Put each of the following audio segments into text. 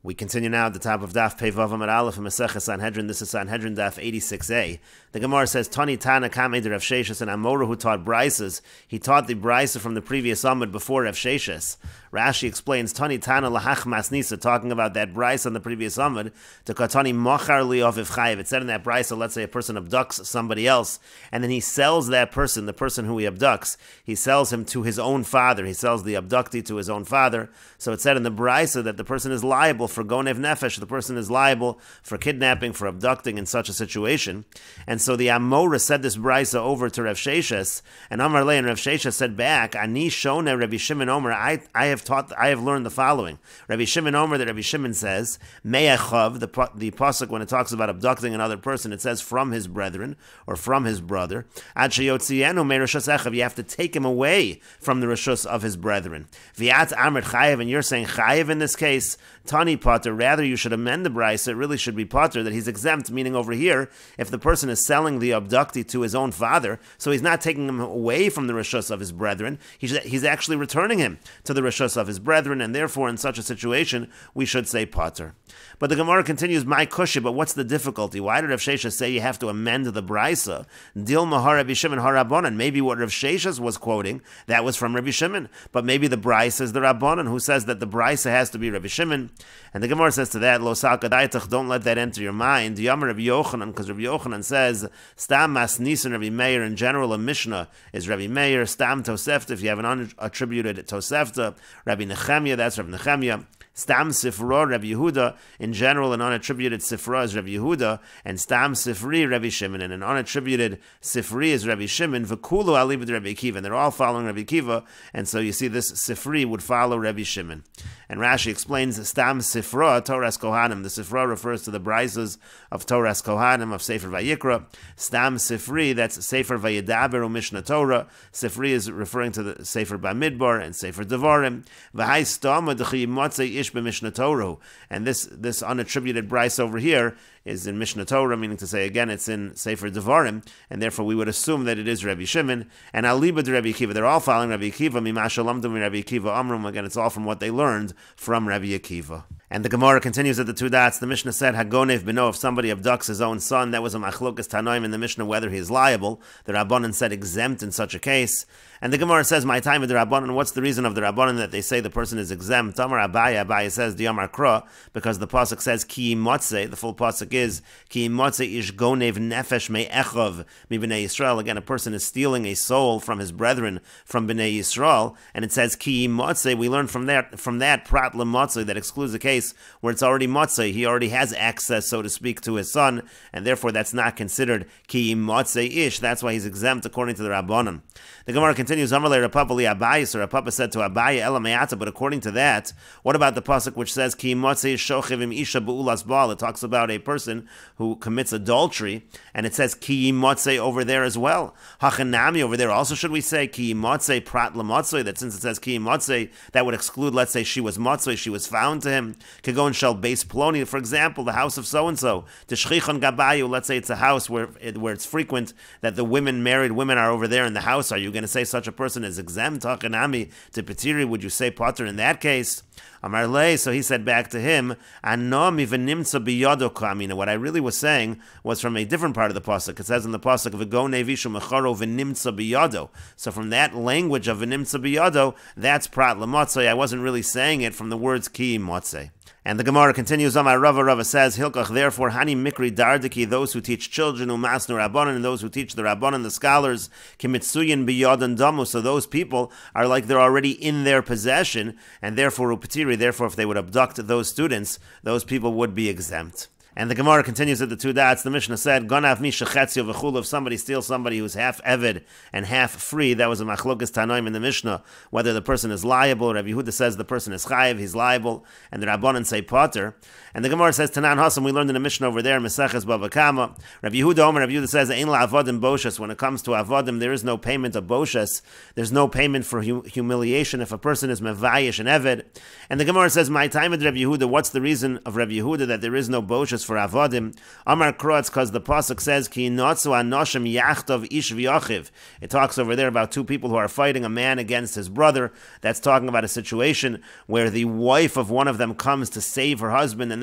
We continue now at the top of Daf Pei Vav Amud Aleph in Mesechet Sanhedrin. This is Sanhedrin Daf 86a. The Gemara says, Tani Tana Kamei de Rav Sheshes, and Amora who taught Brises. He taught the Brisa from the previous Amud before Rav Sheshes. Rashi explains, Tani Tana Lahach Masnisa, talking about that Brisa on the previous Amud, to Katani Mochar Li Oviv Chayiv. It said in that Brisa, let's say a person abducts somebody else, and then he sells that person, the person who he abducts, he sells him to his own father. He sells the abductee to his own father. So it said in the Brisa that the person is liable for gonev nefesh, the person is liable for kidnapping, for abducting in such a situation. And so the Amora said this brisa over to Rav Sheshes, and Amar Le, and Rav Sheshes said back, Ani shone Rabbi Shimon Omer, I have learned the following. Rabbi Shimon Omer, that Rabbi Shimon says, Me'achav, the pasuk when it talks about abducting another person, it says from his brethren, or from his brother, Ad sheyotzienu me'reshus echav, you have to take him away from the reshus of his brethren. V'at amrit chayev, and you're saying chayev in this case, Tani Potter, rather you should amend the brisa, it really should be Potter, that he's exempt, meaning over here, if the person is selling the abductee to his own father, so he's not taking him away from the reshus of his brethren, he's actually returning him to the reshus of his brethren, and therefore in such a situation, we should say Potter. But the Gemara continues, my kushi, but what's the difficulty? Why did Rav Sheshes say you have to amend the brisa? Dilma har Rabbi Shimon har Rabbanan. Maybe what Rav Sheshes was quoting, that was from Rabbi Shimon, but maybe the brisa is the Rabbanan, who says that the brisa has to be Rabbi Shimon. And the Gemara says to that, Lo salka daitach, don't let that enter your mind. Yamar Rabbi Yochanan, because Rabbi Yochanan says, Stam mas nisan Rabbi Meir, in general a Mishnah is Rabbi Meir, Stam Tosefta, if you have an unattributed Tosefta, Rabbi Nechemia, that's Rabbi Nechemia. Stam Sifra, Rabbi Yehuda, in general, an unattributed Sifra is Rabbi Yehuda, and Stam Sifri, Rabbi Shimon, and an unattributed Sifri is Rabbi Shimon, V'kulu alibid Rabbi Akiva, and they're all following Rabbi Akiva, and so you see this Sifri would follow Rabbi Shimon. And Rashi explains, Stam Sifra, Torah's Kohanim, the Sifra refers to the Brisas of Torah's Kohanim, of Sefer Vayikra. Stam Sifri, that's Sefer Vayedaber, Mishnah Torah. Sifri is referring to the Sefer Bamidbar and Sefer Devarim. V'hai Stama D'chi Motzei Ish B'Mishnah Torah. And this unattributed Bryce over here is in Mishnah Torah, meaning to say, again, it's in Sefer Devarim, and therefore we would assume that it is Rabbi Shimon. And Alibad Rabbi Akiva, they're all following Rabbi Akiva, Mimashalamdum Rabbi Akiva Amrum, again, it's all from what they learned from Rabbi Akiva. And the Gemara continues at the two dots. The Mishnah said, Hagonev beno, if somebody abducts his own son, that was a machlokas tanoim in the Mishnah whether he is liable. The Rabbanan said exempt in such a case. And the Gemara says, my time with the Rabbanan, what's the reason of the Rabbanan that they say the person is exempt? Tamar Abaye says, Diyamar Kra, because the pasuk says, Ki motze, the full pasuk is, Ki motze ish gonev nefesh me'echov mi b'nei Yisrael. Again, a person is stealing a soul from his brethren, from b'nei Yisrael, and it says, Ki motze, we learn from that prat lemotze, that excludes the case where it's already motze, he already has access, so to speak, to his son, and therefore that's not considered Ki motze ish, that's why he's exempt according to the Rabbanan. The Gemara continues, Amalei Rapapa li Abaye, so Rapapa said to Abaye, Ela me'ata, but according to that, what about the pasuk which says, Ki motze shochiv im isha be'ulas baal? It talks about a person who commits adultery, and it says Ki motze over there as well. Hachanami over there also, should we say Ki motze prat lemotze, that since it says Ki motze, that would exclude, let's say she was motze, she was found to him. Kagon shel beis ploni, for example, the house of so-and-so. Teshchichon gabayu, let's say it's a house where it's frequent that the married women are over there in the house. Are you going to say such a person is exempt? Hachanami to Petiri, would you say Potter in that case? Amar Le, so he said back to him, Anom even nimtza biyado kamina. What I really was saying was from a different part of the pasuk. It says in the pasuk, V'gonei vishu mecharo v'nimtza biyado. So from that language of v'nimtza biyado, that's prat lemotze. I wasn't really saying it from the words ki motze. And the Gemara continues, Amar Rava says, Hilkach, therefore, Hani Mikri Dardiki, those who teach children, Umasnu Rabbanan, and those who teach the Rabbanan, the scholars, Kimitsuyin Biyad and Damu, so those people are like they're already in their possession, and therefore, Upatiri, therefore, if they would abduct those students, those people would be exempt. And the Gemara continues at the two dots. The Mishnah said, Gonav misha chetzio v'chulu, if somebody steals somebody who's half eved and half free, that was a machlokas tanoim in the Mishnah, whether the person is liable. Rabbi Yehuda says the person is chayiv, he's liable, and the Rabbanan say Potter. And the Gemara says, Tanan Hasam, we learned in the Mishnah over there, Meseches Bava Kama. Rabbi Yehuda says, Ein la'avodim boshes, when it comes to avodim, there is no payment of boshes, there's no payment for humiliation if a person is mevayish and eved. And the Gemara says, my time with Rabbi Yehuda, what's the reason of Rabbi Yehuda that there is no boshes boshes for avodim. Amar Krotz, because the pasuk says ki notzu anoshim yachtov ish v'yachiv. It talks over there about two people who are fighting, a man against his brother. That's talking about a situation where the wife of one of them comes to save her husband, and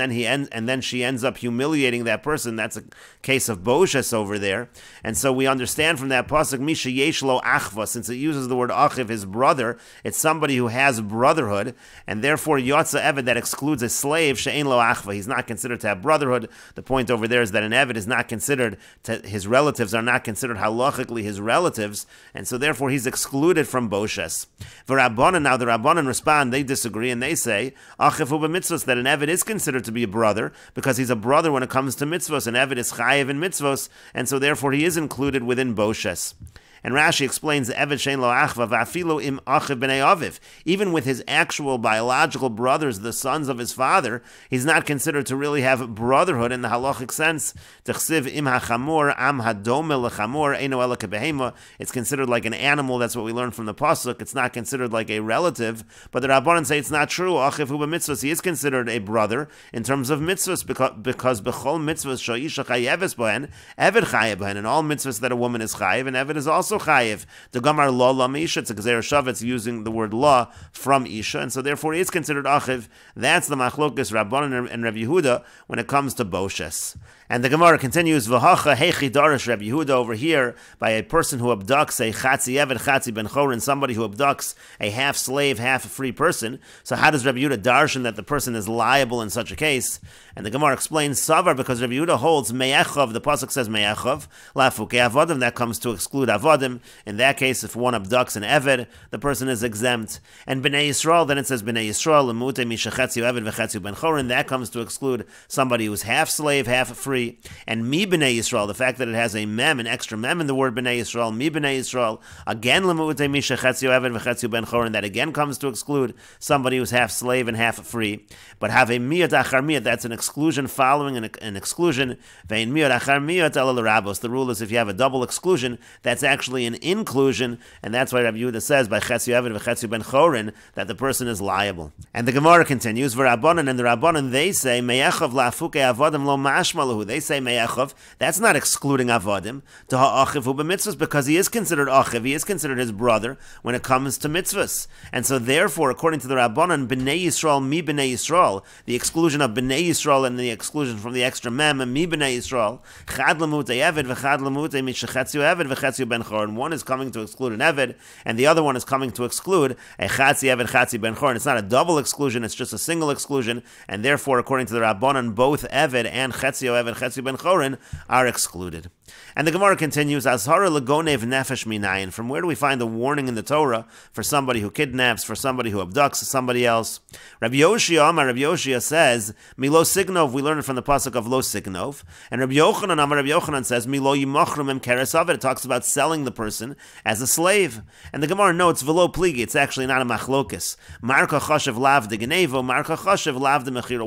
then she ends up humiliating that person. That's a case of boshes over there. And so we understand from that pasuk misha yesh lo achva, since it uses the word achiv, his brother. It's somebody who has brotherhood, and therefore yotza eved, that excludes a slave, she'ein lo achva. He's not considered to have brotherhood. The point over there is that an eved is not considered his relatives are not considered halachically his relatives, and so therefore he's excluded from boshes. V'rabbanan, now the Rabbanan respond, they disagree, and they say achiv hu b'mitzvos, that an eved is considered to be a brother because he's a brother when it comes to mitzvos. An eved is chayiv in mitzvos, and so therefore he is included within boshes. And Rashi explains, Eved shein lo achva va'afilu im achiv b'nei aviv. Even with his actual biological brothers, the sons of his father, he's not considered to really have brotherhood in the halachic sense. T'chsiv im hachamor am hadome lechamor eino ela kebehema. It's considered like an animal. That's what we learn from the pasuk. It's not considered like a relative. But the Rabbanan say it's not true. Achiv hu b'mitzvos. He is considered a brother in terms of mitzvos because b'chol mitzvos sho'isha chayeves bohen, Eved chayev bohen. In all mitzvos that a woman is chayev, and Eved is also chayiv. The Gamar law lam isha, it's a gzeir shavetz using the word law from isha, and so therefore he is considered achiv. That's the machlokas Rabbanan and Rabbi Yehuda when it comes to boshes. And the Gemara continues, V'hacha hechi darish Rabbi Yehuda over here by a person who abducts a chatzi eved chatzi ben chorin, somebody who abducts a half slave, half free person. So how does Rabbi Yehuda darshan that the person is liable in such a case? And the Gemara explains savar, because Rabbi Yehuda holds me'echav, the pasuk says me'echav, lafuke avodim, that comes to exclude avodim. In that case, if one abducts an eved, the person is exempt. And b'nei Yisrael, then it says b'nei Yisrael, lemute mishachetzi eved v'chetzi ben chorin, that comes to exclude somebody who's half slave, half free. And mi b'nei Yisrael, the fact that it has a mem, an extra mem in the word b'nei Yisrael, mi b'nei Yisrael, again lemute mishachetzi eved v'chetzi ben chorin, that again comes to exclude somebody who's half slave and half free. But have a miyat achar miyat, that's an exclusion following an exclusion. Vein miyat achar miyat ela l'rabos. The rule is if you have a double exclusion, that's actually an inclusion, and that's why Rabbi Yehuda says by chetzi eved v'chetzi ben chorin that the person is liable. And the Gemara continues, v'rabbanan, and the Rabbanan, they say me'echav lafuke avodim lo mashmalahu. They say me'echav, that's not excluding avodim to ha'achiv hu b'mitzvos, because he is considered achiv, he is considered his brother when it comes to mitzvahs. And so therefore, according to the Rabbanan, b'nei Yisrael mi b'nei Yisrael, the exclusion of b'nei Yisrael and the exclusion from the extra mem, mi b'nei Yisrael, chad lemute eved v'chad lemute mishachetzi eved v'chetzi ben chorin. One is coming to exclude an eved, and the other one is coming to exclude a chatzi eved chatzi ben chorin. It's not a double exclusion, it's just a single exclusion, and therefore, according to the Rabbanan, both eved and chetzi eved chetzi ben chorin are excluded. And the Gemara continues, Azhara legonev nefesh minayin. From where do we find the warning in the Torah for somebody who kidnaps, for somebody who abducts somebody else? Rabbi Yoshia says, Milo signov, we learn it from the pasuk of lo signov. And Rabbi Yochanan says, Milo yimachrum em keresavet. It talks about selling the person as a slave. And the Gemara notes, velo pligi, it's actually not a machlokis. Marka chashev lav de genevo, marka chashev lav de mechira.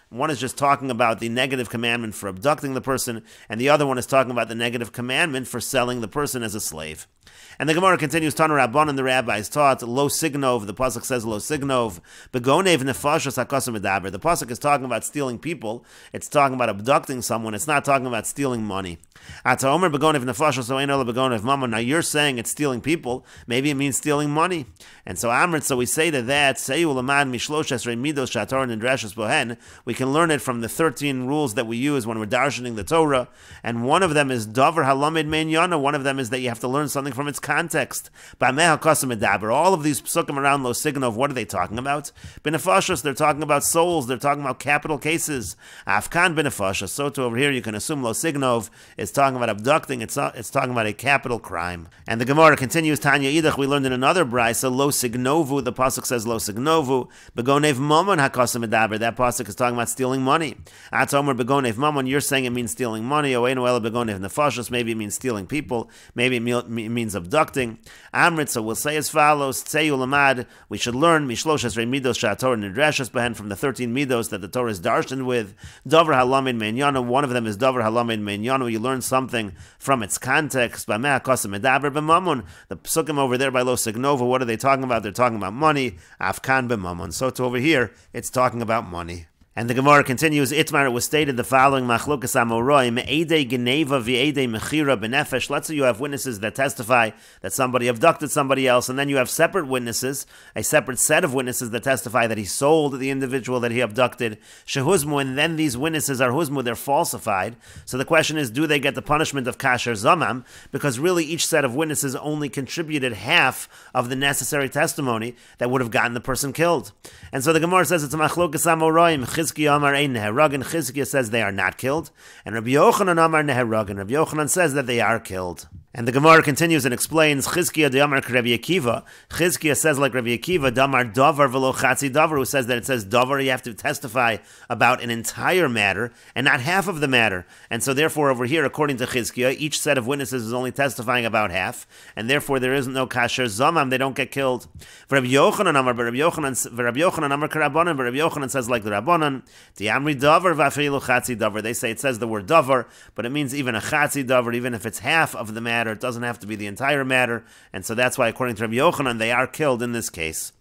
One is just talking about the negative commandment for abducting the person, and the other one is talking about the negative commandment for selling the person as a slave. And the Gemara continues, Tana Rabbanan, the rabbis taught, lo signov, the pasuk says lo signov, begonev nefashos hakasam medaber. The pasuk is talking about stealing people, it's talking about abducting someone, it's not talking about stealing money. Ata omer begonev nefashos oeno begonev mamon. Now you're saying it's stealing people, maybe it means stealing money. And so Amrit, so we say to that, seyu l'man mishlosh esrei midos shatar nidreshes bohen, we can learn it from the 13 rules that we use when we're darshaning the Torah, and one of them is davar halamed mein yana, one of them is that you have to learn something from its context. All of these psukim around lo signov, what are they talking about? Benefashos, they're talking about souls, they're talking about capital cases. Afkan benefashos, so to over here you can assume lo signov is talking about abducting, it's talking about a capital crime. And the Gemara continues, Tanya idach, we learned in another brisa, lo signovu, the pasuk says lo signovu, begonev mamon hakasam medaber, that pasuk is talking about stealing money. Atomer begonev mamon, you're saying it means stealing money, oenu ela begonev nefashos, maybe it means stealing people, maybe it means abducting. Amrit, so we'll say as follows, Tseyu lamad, we should learn mishlosh esrei midos shator nidreshes behen, from the 13 midos that the Torah is darshan with. Davar halamed mein yana, one of them is davar halamed mein yana, you learn something from its context. B'meh hakasam medaber b'mamon, the psukim over there by lo signova, what are they talking about? They're talking about money. Afkan b'mamon, so to over here, it's talking about money. And the Gemara continues, Itmar, it was stated the following, Machlokas Amoroim, Eidei Geneva v'Eidei Mechira b'Nefesh. Let's say you have witnesses that testify that somebody abducted somebody else, and then you have separate witnesses, a separate set of witnesses that testify that he sold the individual that he abducted, Shehuzmu, and then these witnesses are Huzmu, they're falsified. So the question is, do they get the punishment of Kasher Zamam? Because really each set of witnesses only contributed half of the necessary testimony that would have gotten the person killed. And so the Gemara says it's Machlokas Amoroim, Chizkiya Amar Ein Neheragin. Chizkiya says they are not killed, and Rabbi Yochanan Amar Neheragin. Rabbi Yochanan says that they are killed. And the Gemara continues and explains, Chizkiya D'Amar Rabbi Akiva. Chizkiya says like Rabbi Akiva, Damar Davar v'lo Chatzi Davar, who says that it says Davar, you have to testify about an entire matter and not half of the matter. And so therefore over here, according to Chizkiya, each set of witnesses is only testifying about half, and therefore there isn't no Kasher Zamam, they don't get killed. For Rabbi Yochanan Amar, but Rabbi Yochanan Amar Karabanan, but Rabbi Yochanan says like the Rabbanan, D'Amri Davar v'afilu Chatzi Davar. They say it says the word Davar, but it means even a Chatzi Davar, even if it's half of the matter, it doesn't have to be the entire matter, and so that's why, according to Rabbi Yochanan, they are killed in this case.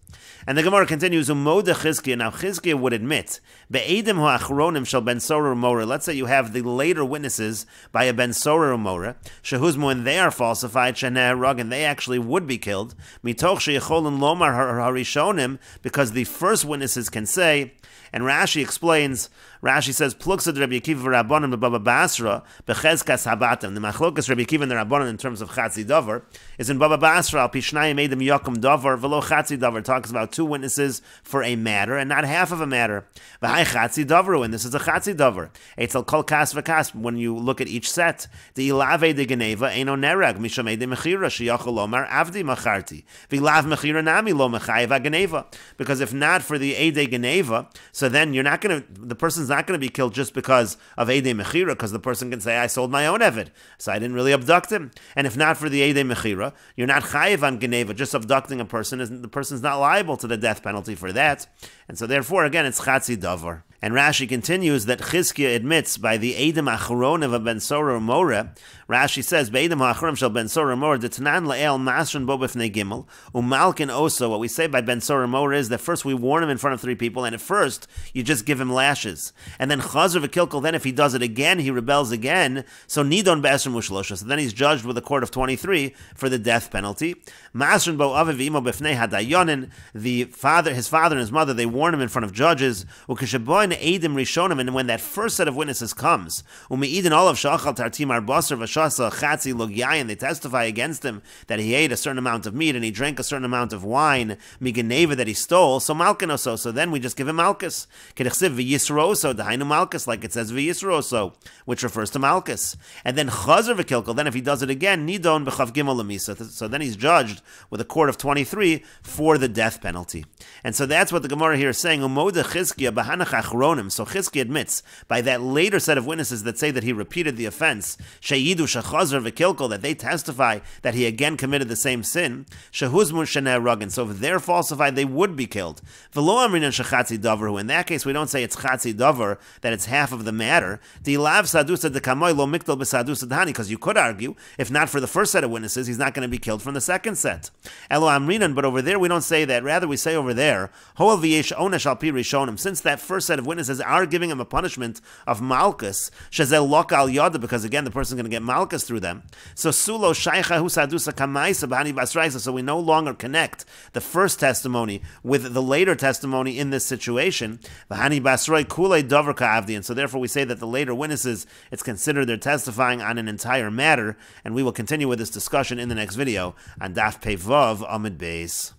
And the Gemara continues, Umoda Chizkiya. Now Chizkiya would admit, Be'edim ha'achronim shel ben Sora u'mora. Let's say you have the later witnesses by a ben Sora u'mora, shehuzmu, and they are falsified, sheneharag, and they actually would be killed. Mitoch sheyecholin lomar harishonim, because the first witnesses can say. And Rashi explains, Rashi says, Pluksad Rabbi Akiva v'Rabbanan b'Baba Basra b'Chezkas Habatim. The Machlokas Rabbi Akiva and the Rabbanan in terms of Chatzi Davar is in Baba Basra, al Pishnayim Edim Yakum Davar v'lo Chatzi Davar, talks about two witnesses for a matter and not half of a matter. V'hai Chatzi Davaru, and this is a Chatzi Davar. Eitzel Kol Kas v'Kas, when you look at each set, the Ilave de Geneva Eino Nerag Misham Edim Mechira Sheyachol Lomar Avdi Macharti v'Ilav Mechira Nami Lo Mechayev Geneva, because if not for the Eidei Geneva, so then the person's not going to be killed just because of Eidei Mechira, because the person can say, I sold my own Eved, so I didn't really abduct him. And if not for the Eidei Mechira, you're not Chayev on Geneva, just abducting a person, the person's not liable to the death penalty for that. And so therefore, again, it's Chatzi Davar. And Rashi continues that Chizkiya admits by the Eidim Achron of a Ben Sora Umore. Rashi says, Be'edim Achron shel Ben Sora Umore, D'tanan La'el Masrin Bo B'fnei Gimel, Umalkin also. What we say by Ben Sora Umore is that first we warn him in front of three people, and at first you just give him lashes. And then Chazer V'Kilkel, then if he does it again, he rebels again, so Nidon Be'esrim Ushlosha. So then he's judged with a court of 23 for the death penalty. Masrin Bo Aviv Imo B'fnei Hadayonin, his father and his mother, they warn him in front of judges. Ukeshaboin Eidim Rishonim, and when that first set of witnesses comes, Umeidin Olav Shachal Tartim Arbasar Vashasa Chatzi Logyayin, they testify against him that he ate a certain amount of meat and he drank a certain amount of wine, Miganeva that he stole, so Malkinoso, so then we just give him Malkus. Kedechsiv V'Yisroso, Dahainu Malkus, like it says V'Yisroso, which refers to Malkus. And then Chazer V'Kilkel, then if he does it again, Nidon B'Chav Gimel Lemisa, so then he's judged with a court of 23 for the death penalty. And so that's what the Gemara here is saying, Umoda Chizkiya B'Hanach Achronim. So Chizkiya admits by that later set of witnesses that say that he repeated the offense, Sheyidu Shechazer V'Kilkel, that they testify that he again committed the same sin, Shehuzmun Sheneharagin. So if they're falsified, they would be killed. V'lo Amrinan Shechatzi Davar. In that case, we don't say it's Chatzi Davar, that it's half of the matter. Dilav Sadusa Dekamoy Lo Mikdal B'Sadusa Dhani, because you could argue, if not for the first set of witnesses, he's not going to be killed from the second set. Elo Amrinan, but over there we don't say that. Rather, we say over there, Hoel V'yesh Onesh Al Pi Rishonim. Since that first set of witnesses are giving him a punishment of Malkus, Shazel Lok Al Yada, because again the person's going to get Malkus through them. So Sulo Shaicha Hu Sadusa Kamaisa B'Hani Basraisa. So we no longer connect the first testimony with the later testimony in this situation. B'Hani Basroi Kulei Dover Ka'avdi. And so therefore we say that the later witnesses, it's considered they're testifying on an entire matter. And we will continue with this discussion in the next video on Daf Pei Vav Amud Beis.